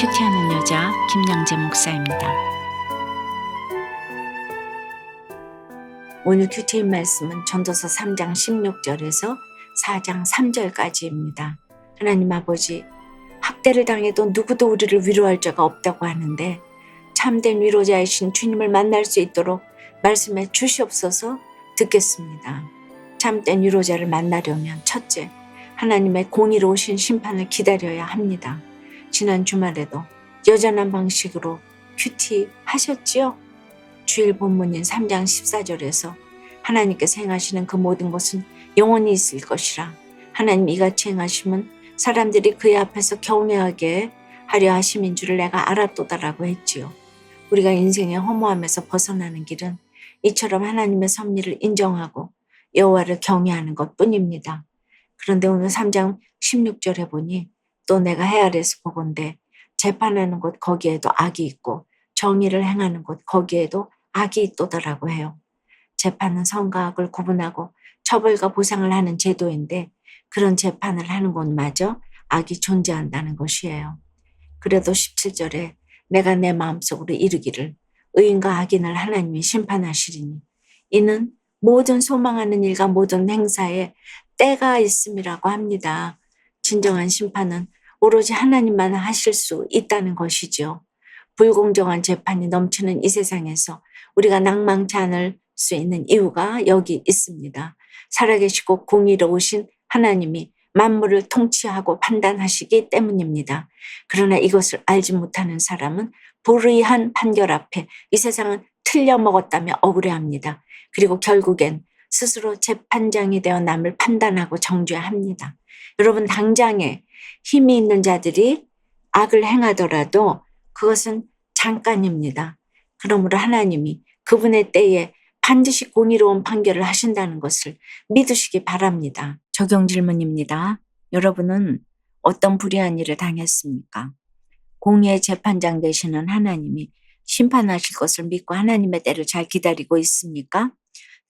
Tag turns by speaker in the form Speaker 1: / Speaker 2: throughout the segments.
Speaker 1: 큐티하는 여자 김양재 목사입니다. 오늘 큐티인 말씀은 전도서 3장 16절에서 4장 3절까지입니다. 하나님 아버지, 학대를 당해도 누구도 우리를 위로할 자가 없다고 하는데 참된 위로자이신 주님을 만날 수 있도록 말씀해 주시옵소서. 듣겠습니다. 참된 위로자를 만나려면 첫째, 하나님의 공의로우신 심판을 기다려야 합니다. 지난 주말에도 여전한 방식으로 큐티 하셨지요? 주일 본문인 3장 14절에서 하나님께서 행하시는 그 모든 것은 영원히 있을 것이라, 하나님 이같이 행하심은 사람들이 그의 앞에서 경외하게 하려 하심인 줄을 내가 알았도다라고 했지요. 우리가 인생의 허무함에서 벗어나는 길은 이처럼 하나님의 섭리를 인정하고 여호와를 경외하는 것뿐입니다. 그런데 오늘 3장 16절에 보니 또 내가 해 아래에서 보건대 재판하는 곳 거기에도 악이 있고 정의를 행하는 곳 거기에도 악이 있도다라고 해요. 재판은 선과 악을 구분하고 처벌과 보상을 하는 제도인데 그런 재판을 하는 곳마저 악이 존재한다는 것이에요. 그래도 17절에 내가 내 마음속으로 이르기를 의인과 악인을 하나님이 심판하시리니 이는 모든 소망하는 일과 모든 행사에 때가 있음이라고 합니다. 진정한 심판은 오로지 하나님만 하실 수 있다는 것이죠. 불공정한 재판이 넘치는 이 세상에서 우리가 낭망치 않을 수 있는 이유가 여기 있습니다. 살아계시고 공의로우신 하나님이 만물을 통치하고 판단하시기 때문입니다. 그러나 이것을 알지 못하는 사람은 불의한 판결 앞에 이 세상은 틀려먹었다며 억울해합니다. 그리고 결국엔 스스로 재판장이 되어 남을 판단하고 정죄합니다. 여러분, 당장에 힘이 있는 자들이 악을 행하더라도 그것은 잠깐입니다. 그러므로 하나님이 그분의 때에 반드시 공의로운 판결을 하신다는 것을 믿으시기 바랍니다. 적용 질문입니다. 여러분은 어떤 불의한 일을 당했습니까? 공의의 재판장 되시는 하나님이 심판하실 것을 믿고 하나님의 때를 잘 기다리고 있습니까?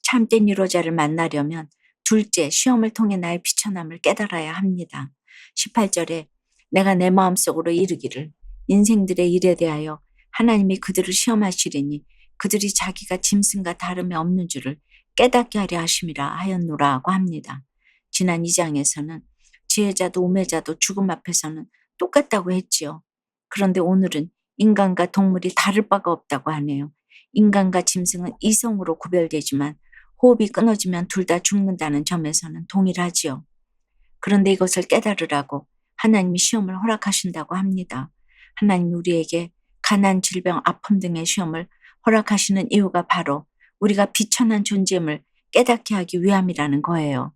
Speaker 1: 참된 위로자를 만나려면 둘째, 시험을 통해 나의 비천함을 깨달아야 합니다. 18절에 내가 내 마음속으로 이르기를 인생들의 일에 대하여 하나님이 그들을 시험하시리니 그들이 자기가 짐승과 다름이 없는 줄을 깨닫게 하려 하심이라 하였노라고 합니다. 지난 2장에서는 지혜자도 우매자도 죽음 앞에서는 똑같다고 했지요. 그런데 오늘은 인간과 동물이 다를 바가 없다고 하네요. 인간과 짐승은 이성으로 구별되지만 호흡이 끊어지면 둘 다 죽는다는 점에서는 동일하지요. 그런데 이것을 깨달으라고 하나님이 시험을 허락하신다고 합니다. 하나님이 우리에게 가난, 질병, 아픔 등의 시험을 허락하시는 이유가 바로 우리가 비천한 존재임을 깨닫게 하기 위함이라는 거예요.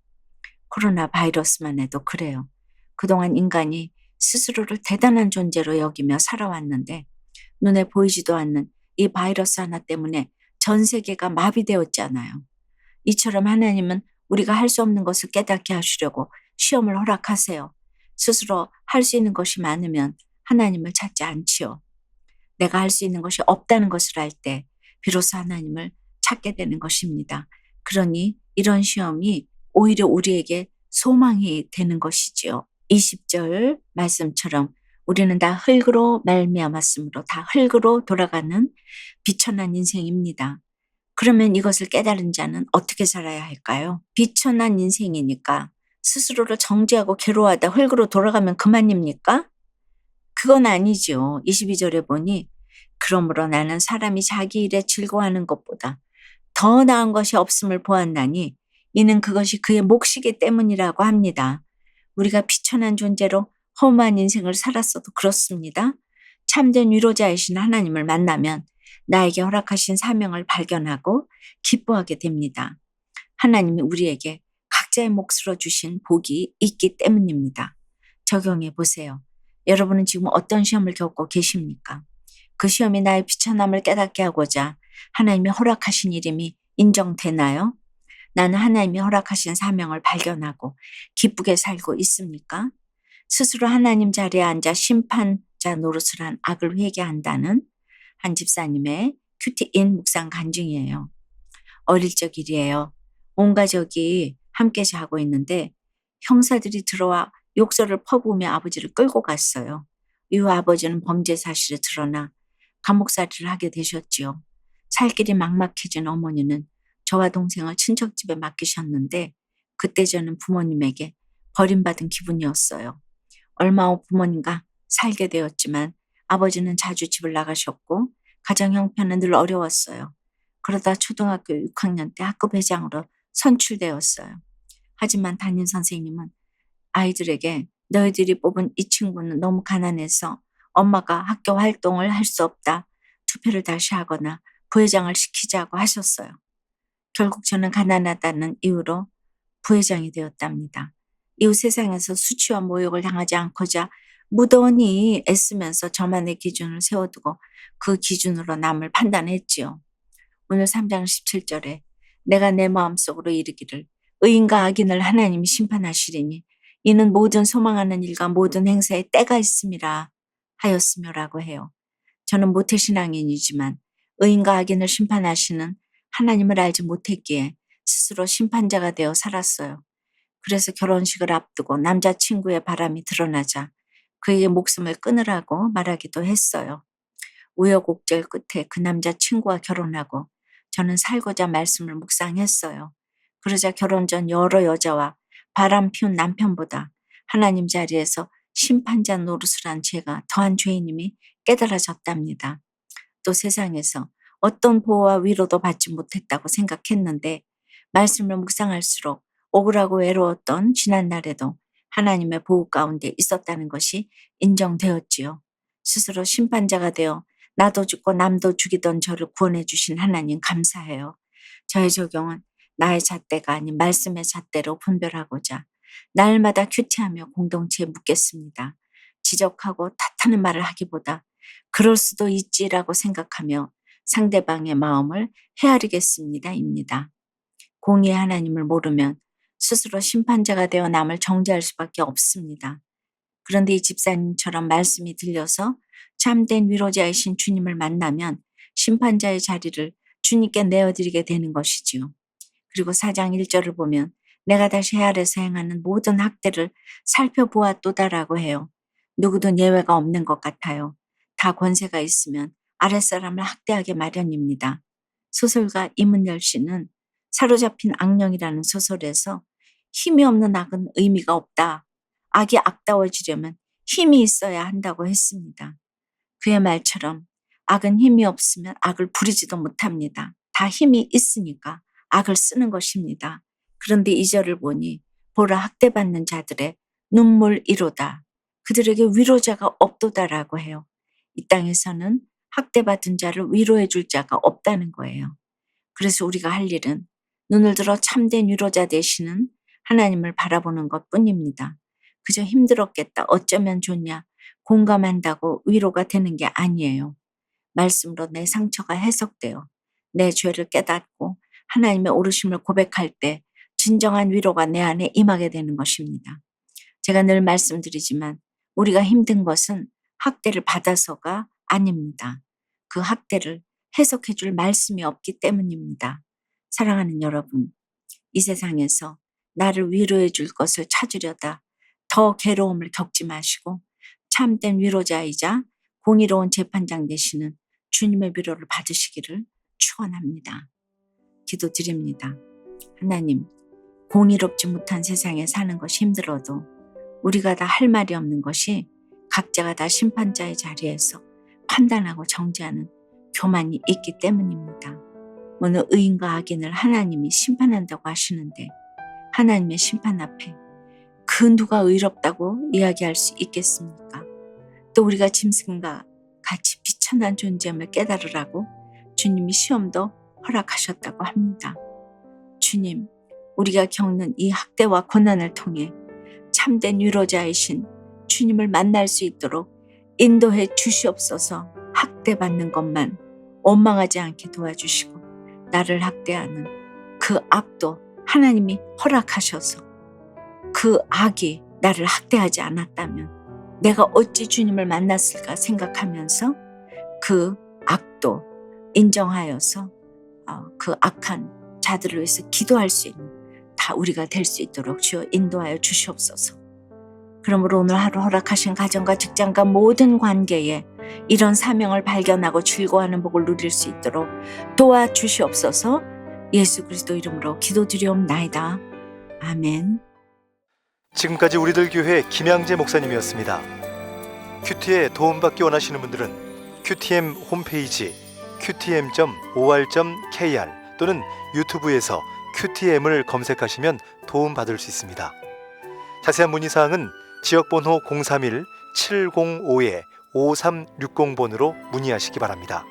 Speaker 1: 코로나 바이러스만 해도 그래요. 그동안 인간이 스스로를 대단한 존재로 여기며 살아왔는데 눈에 보이지도 않는 이 바이러스 하나 때문에 전 세계가 마비되었잖아요. 이처럼 하나님은 우리가 할 수 없는 것을 깨닫게 하시려고 시험을 허락하세요. 스스로 할 수 있는 것이 많으면 하나님을 찾지 않지요. 내가 할 수 있는 것이 없다는 것을 알 때 비로소 하나님을 찾게 되는 것입니다. 그러니 이런 시험이 오히려 우리에게 소망이 되는 것이지요. 20절 말씀처럼 우리는 다 흙으로 말미암았으므로 다 흙으로 돌아가는 비천한 인생입니다. 그러면 이것을 깨달은 자는 어떻게 살아야 할까요? 비천한 인생이니까 스스로를 정죄하고 괴로워하다 흙으로 돌아가면 그만입니까? 그건 아니죠. 22절에 보니 그러므로 나는 사람이 자기 일에 즐거워하는 것보다 더 나은 것이 없음을 보았나니 이는 그것이 그의 몫이기 때문이라고 합니다. 우리가 비천한 존재로 험한 인생을 살았어도 그렇습니다. 참된 위로자이신 하나님을 만나면 나에게 허락하신 사명을 발견하고 기뻐하게 됩니다. 하나님이 우리에게 각자의 몫으로 주신 복이 있기 때문입니다. 적용해 보세요. 여러분은 지금 어떤 시험을 겪고 계십니까? 그 시험이 나의 비천함을 깨닫게 하고자 하나님이 허락하신 일임이 인정되나요? 나는 하나님이 허락하신 사명을 발견하고 기쁘게 살고 있습니까? 스스로 하나님 자리에 앉아 심판자 노릇을 한 악을 회개한다는 한 집사님의 큐티인 묵상 간증이에요. 어릴 적 일이에요. 온 가족이 함께 자고 있는데 형사들이 들어와 욕설을 퍼부으며 아버지를 끌고 갔어요. 이후 아버지는 범죄 사실이 드러나 감옥살이를 하게 되셨지요. 살 길이 막막해진 어머니는 저와 동생을 친척집에 맡기셨는데 그때 저는 부모님에게 버림받은 기분이었어요. 얼마 후 부모님과 살게 되었지만 아버지는 자주 집을 나가셨고 가정 형편은 늘 어려웠어요. 그러다 초등학교 6학년 때 학급 회장으로 선출되었어요. 하지만 담임 선생님은 아이들에게 너희들이 뽑은 이 친구는 너무 가난해서 엄마가 학교 활동을 할 수 없다. 투표를 다시 하거나 부회장을 시키자고 하셨어요. 결국 저는 가난하다는 이유로 부회장이 되었답니다. 이후 세상에서 수치와 모욕을 당하지 않고자 무던히 애쓰면서 저만의 기준을 세워두고 그 기준으로 남을 판단했지요. 오늘 3장 17절에 내가 내 마음속으로 이르기를 의인과 악인을 하나님이 심판하시리니 이는 모든 소망하는 일과 모든 행사에 때가 있음이라 하였으며라고 해요. 저는 모태신앙인이지만 의인과 악인을 심판하시는 하나님을 알지 못했기에 스스로 심판자가 되어 살았어요. 그래서 결혼식을 앞두고 남자친구의 바람이 드러나자 그에게 목숨을 끊으라고 말하기도 했어요. 우여곡절 끝에 그 남자친구와 결혼하고 저는 살고자 말씀을 묵상했어요. 그러자 결혼 전 여러 여자와 바람 피운 남편보다 하나님 자리에서 심판자 노릇을 한 제가 더한 죄인임이 깨달아졌답니다. 또 세상에서 어떤 보호와 위로도 받지 못했다고 생각했는데 말씀을 묵상할수록 억울하고 외로웠던 지난날에도 하나님의 보호 가운데 있었다는 것이 인정되었지요. 스스로 심판자가 되어 나도 죽고 남도 죽이던 저를 구원해 주신 하나님 감사해요. 저의 적용은 나의 잣대가 아닌 말씀의 잣대로 분별하고자 날마다 큐티하며 공동체에 묻겠습니다. 지적하고 탓하는 말을 하기보다 그럴 수도 있지라고 생각하며 상대방의 마음을 헤아리겠습니다입니다. 공의의 하나님을 모르면 스스로 심판자가 되어 남을 정죄할 수밖에 없습니다. 그런데 이 집사님처럼 말씀이 들려서 참된 위로자이신 주님을 만나면 심판자의 자리를 주님께 내어드리게 되는 것이지요. 그리고 4장 1절을 보면 내가 다시 헤아려서 행하는 모든 학대를 살펴보았도다라고 해요. 누구든 예외가 없는 것 같아요. 다 권세가 있으면 아랫사람을 학대하게 마련입니다. 소설가 이문열 씨는 사로잡힌 악령이라는 소설에서 힘이 없는 악은 의미가 없다. 악이 악다워지려면 힘이 있어야 한다고 했습니다. 그의 말처럼 악은 힘이 없으면 악을 부리지도 못합니다. 다 힘이 있으니까 악을 쓰는 것입니다. 그런데 2절을 보니 보라 학대받는 자들의 눈물이로다. 그들에게 위로자가 없도다라고 해요. 이 땅에서는 학대받은 자를 위로해 줄 자가 없다는 거예요. 그래서 우리가 할 일은 눈을 들어 참된 위로자 되시는 하나님을 바라보는 것뿐입니다. 그저 힘들었겠다, 어쩌면 좋냐, 공감한다고 위로가 되는 게 아니에요. 말씀으로 내 상처가 해석되어 내 죄를 깨닫고 하나님의 오르심을 고백할 때 진정한 위로가 내 안에 임하게 되는 것입니다. 제가 늘 말씀드리지만 우리가 힘든 것은 학대를 받아서가 아닙니다. 그 학대를 해석해 줄 말씀이 없기 때문입니다. 사랑하는 여러분, 이 세상에서 나를 위로해 줄 것을 찾으려다 더 괴로움을 겪지 마시고 참된 위로자이자 공의로운 재판장 되시는 주님의 위로를 받으시기를 축원합니다. 기도드립니다. 하나님, 공의롭지 못한 세상에 사는 것이 힘들어도 우리가 다 할 말이 없는 것이 각자가 다 심판자의 자리에서 판단하고 정죄하는 교만이 있기 때문입니다. 오늘 의인과 악인을 하나님이 심판한다고 하시는데 하나님의 심판 앞에 그 누가 의롭다고 이야기할 수 있겠습니까? 또 우리가 짐승과 같이 비천한 존재임을 깨달으라고 주님이 시험도 허락하셨다고 합니다. 주님, 우리가 겪는 이 학대와 고난을 통해 참된 위로자이신 주님을 만날 수 있도록 인도해 주시옵소서. 학대받는 것만 원망하지 않게 도와주시고 나를 학대하는 그 악도 하나님이 허락하셔서 그 악이 나를 학대하지 않았다면 내가 어찌 주님을 만났을까 생각하면서 그 악도 인정하여서 그 악한 자들을 위해서 기도할 수 있는 다 우리가 될 수 있도록 주여 인도하여 주시옵소서. 그러므로 오늘 하루 허락하신 가정과 직장과 모든 관계에 이런 사명을 발견하고 즐거워하는 복을 누릴 수 있도록 도와주시옵소서. 예수 그리스도 이름으로 기도드리옵나이다. 아멘.
Speaker 2: 지금까지 우리들 교회 김양재 목사님이었습니다. 큐티에 도움받기 원하시는 분들은 QTM 홈페이지 qtm.or.kr 또는 유튜브에서 QTM을 검색하시면 도움받을 수 있습니다. 자세한 문의사항은 지역번호 031-705-5360번으로 문의하시기 바랍니다.